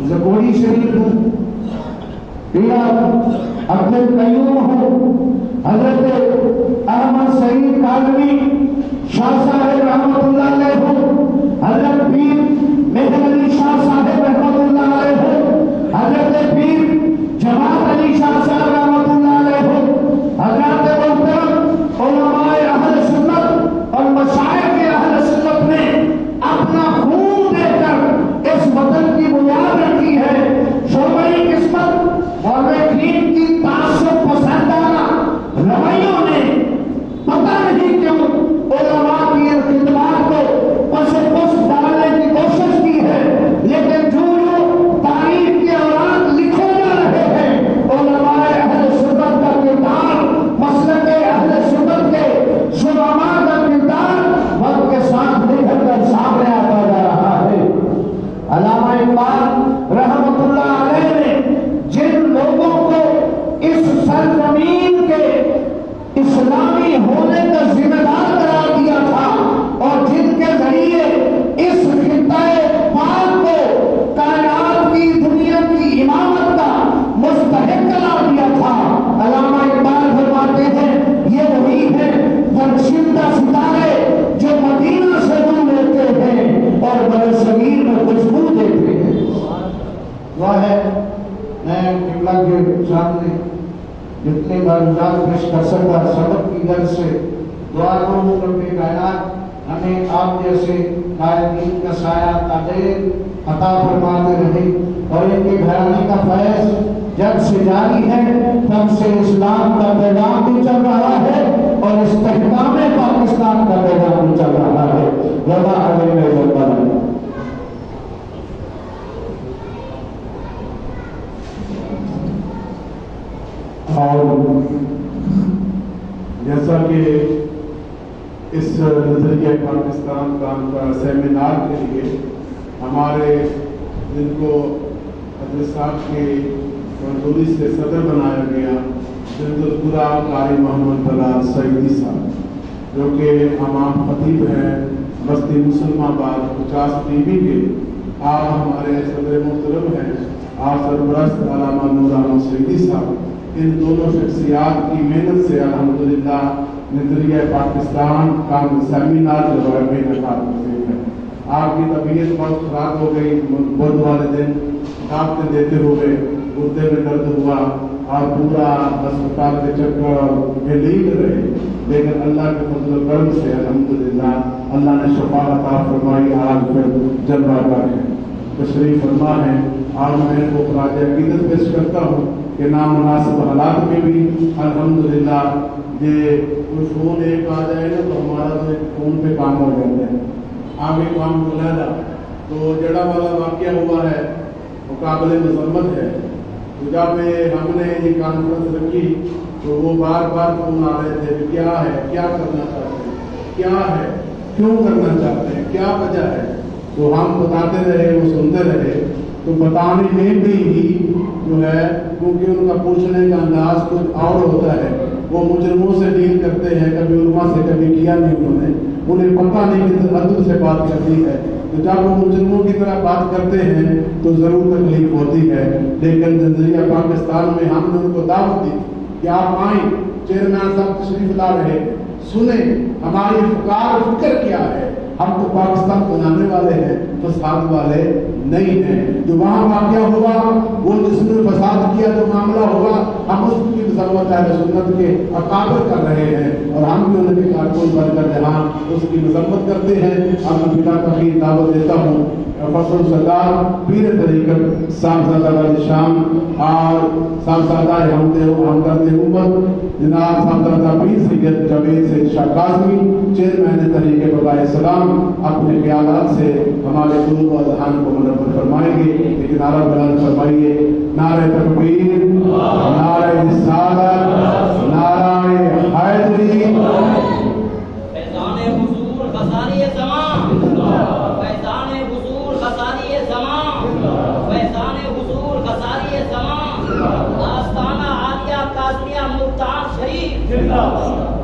زکوری شریف ہوں، پیر عبد القیوم ہوں، حضرت احمد سعید کاظمی شاہ صاحب رحمۃ اللہ علیہ ہوں، حضرت پیر مہر علی شاہ صاحب رحمۃ اللہ علیہ ہوں، حضرت پیر جماعت علی شاہ صاحب رحمۃ اللہ علیہ ہوں، حضرات محترم علماء اہل سنت اور مشائخ اہل سنت نے اپنا خون دے کر اس وطن کی بنیاد رکھی ہے۔ شعبۂ قسمت اور کریم کی تعصب پسندانہ رویوں نے پتہ نہیں کیوں علماء کی ان خدمات کو پس پس ڈالنے کی کوشش کی ہے، لیکن جو تاریخ کے اوراق لکھے جا رہے ہیں، علماء اہل سنت کا کردار، مسلک اہل سنت کے علماء کا کردار وقت کے ساتھ نکھر کر سامنے آتا جا رہا ہے۔ علامہ اقبال رحمۃ اللہ علیہ نے جن لوگوں کو اس سرزمین کے اسلامی ہونے کا ذمہ دار قرار دیا تھا اور جن کے ذریعے اس خطہ پاک کو کائنات کی دنیا کی امامت کا مستحق قرار دیا تھا، علامہ اقبال فرماتے ہیں یہ وہی ہے درشندہ ستارے جو مدینہ سے دور لیتے ہیں اور برصغیر میں خوشبو دیتے ہیں۔ دعا ہے میں قبلہ کے سامنے جتنے معلومات پیش کر سکتا سبق کی غرض سے دعا کروں رب کائنات ہمیں آپ جیسے قائدین کا سایہ تعدیر عطا فرماتے رہے اور ان کے گھرانے کا فیض جب سے جاری ہے تب سے اسلام کا پیغام بھی چل رہا ہے اور استحکام پاکستان کا پیغام بھی چل رہا ہے۔ وما علینا الا البلاغ۔ اور جیسا کہ اس نظریہ پاکستان کا سیمینار کے لیے ہمارے جن کو حضرت صاحب کی منظوری سے صدر بنایا گیا جنتالقدہ قاری محمد بلال سعیدی صاحب جو کہ امام خطیب ہیں بستی مسلم آباد 50 ٹی وی کے، آپ ہمارے صدر محترم ہیں آپ سرپرست علامہ نور احمد سعیدی صاحب، ان دونوں شخصیات کی محنت سے الحمدللہ نظریہ پاکستان کا سیمینار جو ہے بے نقاب ہے۔ آپ کی طبیعت بہت خراب ہو گئی، بدھ والے دن دعوتیں دیتے ہوئے گردے میں درد ہوا اور پورا ہسپتال کے چکر میں لیٹ رہے، لیکن اللہ کے فضل و کرم سے الحمدللہ اللہ نے شفا عطا فرمائی، آج پھر جلوہ گر ہے، تشریف فرما ہے۔ آج میں ان کو خراج عقیدت پیش کرتا ہوں کہ نامناسب حالات میں بھی الحمدللہ یہ کوئی فون ایک آ جائے نا تو ہمارا تو ایک فون پہ کام ہو جاتا ہے، آگے کام ملاحظہ تو جڑا والا واقعہ ہوا ہے وہ قابل مذمت ہے۔ تو جب ہم نے یہ کانفرنس رکھی تو وہ بار بار فون آ رہے تھے کہ کیا ہے، کیا کرنا چاہتے ہیں، کیا ہے، کیوں کرنا چاہتے ہیں، کیا وجہ ہے، تو ہم بتاتے رہے، وہ سنتے رہے، تو بتانے میں بھی جو ہے کیونکہ ان کا پوچھنے کا انداز کچھ اور ہوتا ہے، وہ مجرموں سے ڈیل کرتے ہیں، کبھی علماء سے کبھی کیا نہیں انہوں نے، انہیں پتہ نہیں کہ تعدد سے بات کرتی ہے، تو جب وہ مجرموں کی طرح بات کرتے ہیں تو ضرور تکلیف ہوتی ہے۔ لیکن نظریہ پاکستان میں ہم نے ان کو دعوت دی کہ آپ آئیں، چیئرمین صاحب تشریف لا رہے، سنیں ہماری فکار فکر کیا ہے، ہم تو پاکستان بنانے والے ہیں، فساد والے نہیں ہیں۔ جو وہاں واقعہ ہوا وہ جس نے فساد کیا جو معاملہ ہوا، ہم اس کی مذمت اہل سنت کے اکابر کر رہے ہیں اور ہم بھی ان کے کارکن بن کر جہاں اس کی مذمت کرتے ہیں۔ اب میں بلا تاخیر دعوت دیتا ہوں فصل سردار پیر طریقت صاحبزادہ علی شام اور صاحبزادہ ہمدرد امت جناب صاحبزادہ پیر سید جاوید سید شاہ قاسمی چیئرمین تحریک بقائے اسلام اپنے خیالات سے ہمارے قلوب و اذہان کو منور فرمائیں گے۔ لیکن نعرہ بلند فرمائیے، نعرہ تکبیر، نعرہ رسالت، نعرہ حیدری، فیضان حضور غزالی زمان، فیضان حضور غزالی زمان، فیضان حضور غزالی زمان، آستانہ عالیہ قاسمیہ ملتان شریف۔